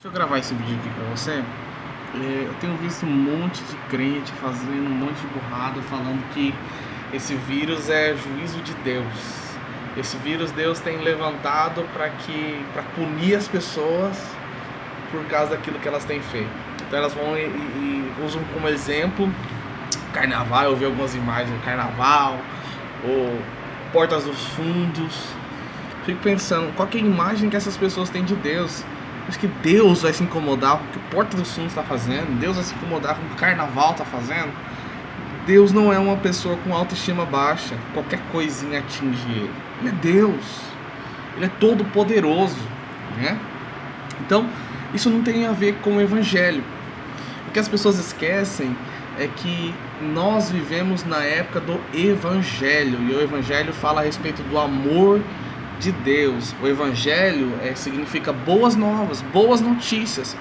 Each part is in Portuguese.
Deixa eu gravar esse vídeo aqui pra você. Eu tenho visto um monte de crente fazendo um monte de burrada, falando que esse vírus é juízo de Deus. Esse vírus Deus tem levantado para punir as pessoas por causa daquilo que elas têm feito. Então elas vão e usam como exemplo carnaval. Eu vi algumas imagens do carnaval, ou portas dos fundos. Fico pensando, qual que é a imagem que essas pessoas têm de Deus? Acho que Deus vai se incomodar com o que o Porta dos Fundos está fazendo. Deus vai se incomodar com o que o Carnaval está fazendo. Deus não é uma pessoa com autoestima baixa. Qualquer coisinha atinge ele. Ele é Deus. Ele é todo poderoso, né? Então, isso não tem a ver com o Evangelho. O que as pessoas esquecem é que nós vivemos na época do Evangelho. E o Evangelho fala a respeito do amor de Deus. O Evangelho significa boas novas, boas notícias.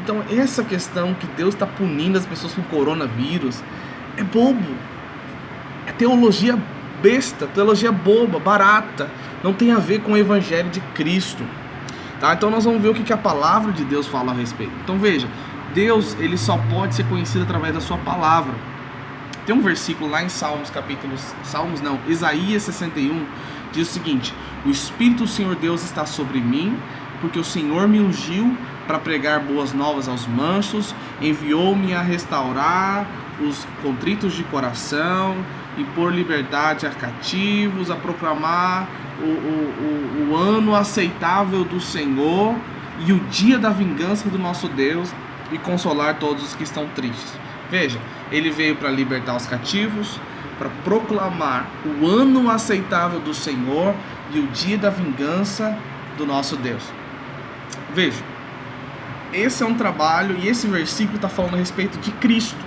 Então essa questão que Deus está punindo as pessoas com coronavírus é bobo, é teologia besta, teologia boba, barata, não tem a ver com o Evangelho de Cristo, tá? Então nós vamos ver o que a palavra de Deus fala a respeito. Então veja, Deus ele só pode ser conhecido através da sua palavra. Tem um versículo lá em Isaías 61, diz o seguinte: o Espírito do Senhor Deus está sobre mim, porque o Senhor me ungiu para pregar boas novas aos mansos, enviou-me a restaurar os contritos de coração e pôr liberdade a cativos, a proclamar o ano aceitável do Senhor e o dia da vingança do nosso Deus, e consolar todos os que estão tristes. Veja, ele veio para libertar os cativos, para proclamar o ano aceitável do Senhor e o dia da vingança do nosso Deus. Veja, esse é um trabalho, e esse versículo está falando a respeito de Cristo.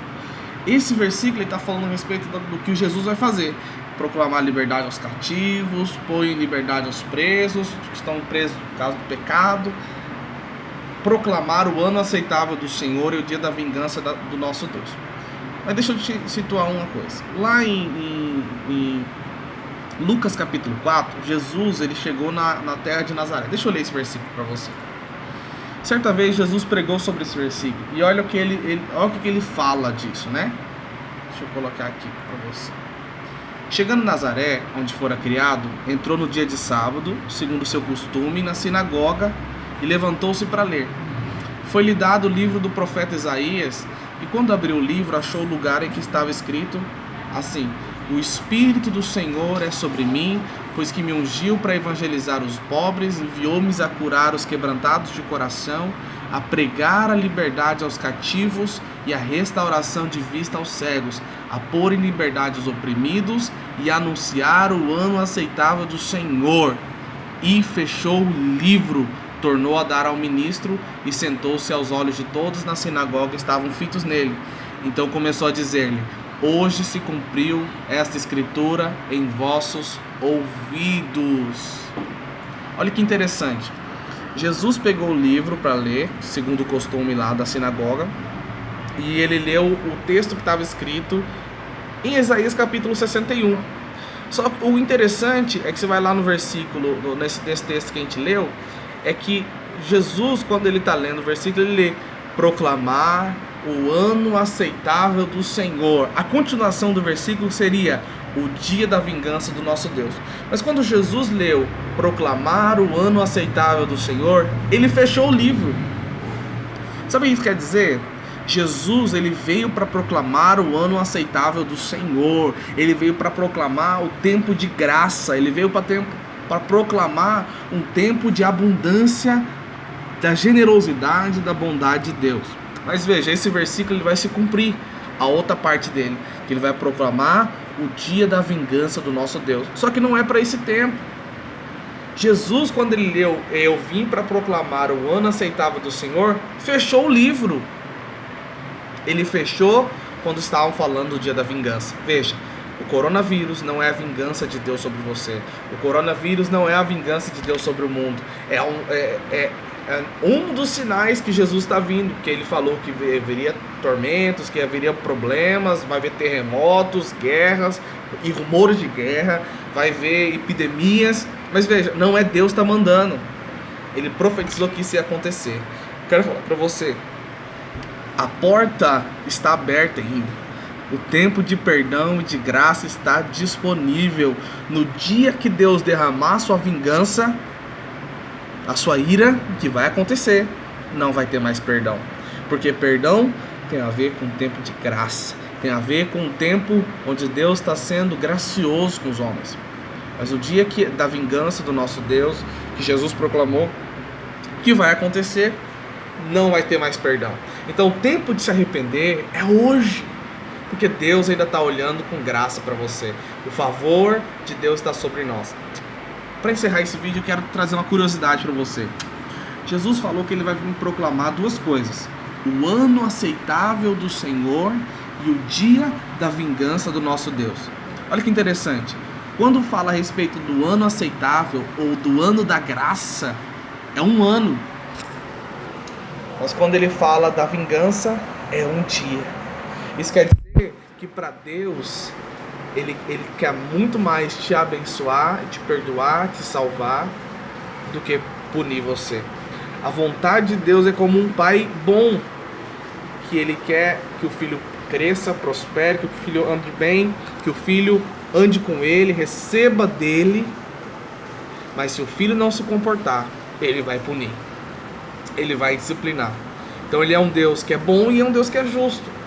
Esse versículo está falando a respeito do que Jesus vai fazer: proclamar liberdade aos cativos, pôr em liberdade aos presos que estão presos por causa do pecado, proclamar o ano aceitável do Senhor e o dia da vingança do nosso Deus. Mas deixa eu te situar uma coisa. Lá em Lucas capítulo 4, Jesus ele chegou na terra de Nazaré. Deixa eu ler esse versículo para você. Certa vez Jesus pregou sobre esse versículo, e olha o que ele fala disso, né? Deixa eu colocar aqui para você. Chegando em Nazaré, onde fora criado, entrou no dia de sábado, segundo o seu costume, na sinagoga, e levantou-se para ler. Foi-lhe dado o livro do profeta Isaías, e quando abriu o livro, achou o lugar em que estava escrito assim: o Espírito do Senhor é sobre mim, pois que me ungiu para evangelizar os pobres, enviou-me a curar os quebrantados de coração, a pregar a liberdade aos cativos e a restauração de vista aos cegos, a pôr em liberdade os oprimidos e a anunciar o ano aceitável do Senhor. E fechou o livro, tornou a dar ao ministro e sentou-se aos olhos de todos na sinagoga, estavam fitos nele. Então começou a dizer-lhe: hoje se cumpriu esta escritura em vossos ouvidos. Olha que interessante. Jesus pegou o livro para ler, segundo o costume lá da sinagoga, e ele leu o texto que estava escrito em Isaías capítulo 61. Só que o interessante é que você vai lá no versículo, nesse texto que a gente leu, é que Jesus, quando ele está lendo o versículo, ele lê: proclamar o ano aceitável do Senhor. A continuação do versículo seria: o dia da vingança do nosso Deus. Mas quando Jesus leu proclamar o ano aceitável do Senhor, ele fechou o livro. Sabe o que isso quer dizer? Jesus ele veio para proclamar o ano aceitável do Senhor. Ele veio para proclamar o tempo de graça. Ele veio para proclamar um tempo de abundância da generosidade, da bondade de Deus. Mas veja, esse versículo ele vai se cumprir, a outra parte dele, que ele vai proclamar o dia da vingança do nosso Deus. Só que não é para esse tempo. Jesus, quando ele leu: eu vim para proclamar o ano aceitável do Senhor, fechou o livro. Ele fechou quando estavam falando do dia da vingança. Veja, o coronavírus não é a vingança de Deus sobre você. O coronavírus não é a vingança de Deus sobre o mundo. É um dos sinais que Jesus está vindo, porque ele falou que haveria tormentos, que haveria problemas, vai haver terremotos, guerras e rumores de guerra, vai haver epidemias. Mas veja, não é Deus que está mandando. Ele profetizou que isso ia acontecer. Quero falar para você, a porta está aberta ainda. O tempo de perdão e de graça está disponível. No dia que Deus derramar sua vingança, a sua ira, que vai acontecer, não vai ter mais perdão. Porque perdão tem a ver com o tempo de graça. Tem a ver com o tempo onde Deus está sendo gracioso com os homens. Mas o dia da vingança do nosso Deus, que Jesus proclamou, que vai acontecer, não vai ter mais perdão. Então o tempo de se arrepender é hoje. Porque Deus ainda está olhando com graça para você. O favor de Deus está sobre nós. Para encerrar esse vídeo, eu quero trazer uma curiosidade para você. Jesus falou que ele vai vir proclamar duas coisas: o ano aceitável do Senhor e o dia da vingança do nosso Deus. Olha que interessante. Quando fala a respeito do ano aceitável ou do ano da graça, é um ano. Mas quando ele fala da vingança, é um dia. Isso quer dizer que para Deus, ele quer muito mais te abençoar, te perdoar, te salvar, do que punir você. A vontade de Deus é como um pai bom, que ele quer que o filho cresça, prospere, que o filho ande bem, que o filho ande com ele, receba dele. Mas se o filho não se comportar, ele vai punir, ele vai disciplinar. Então ele é um Deus que é bom e é um Deus que é justo.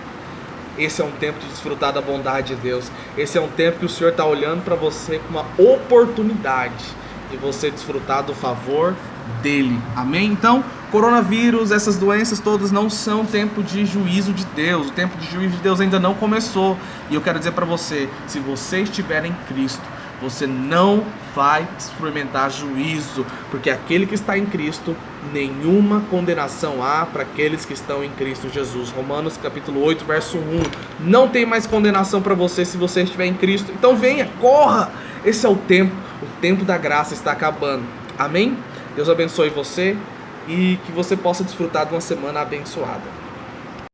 Esse é um tempo de desfrutar da bondade de Deus. Esse é um tempo que o Senhor está olhando para você com uma oportunidade de você desfrutar do favor dele. Amém? Então, coronavírus, essas doenças todas não são tempo de juízo de Deus. O tempo de juízo de Deus ainda não começou. E eu quero dizer para você, se você estiver em Cristo, você não vai experimentar juízo, porque aquele que está em Cristo, nenhuma condenação há para aqueles que estão em Cristo Jesus. Romanos capítulo 8, verso 1. Não tem mais condenação para você se você estiver em Cristo. Então venha, corra! Esse é o tempo da graça está acabando. Amém? Deus abençoe você e que você possa desfrutar de uma semana abençoada.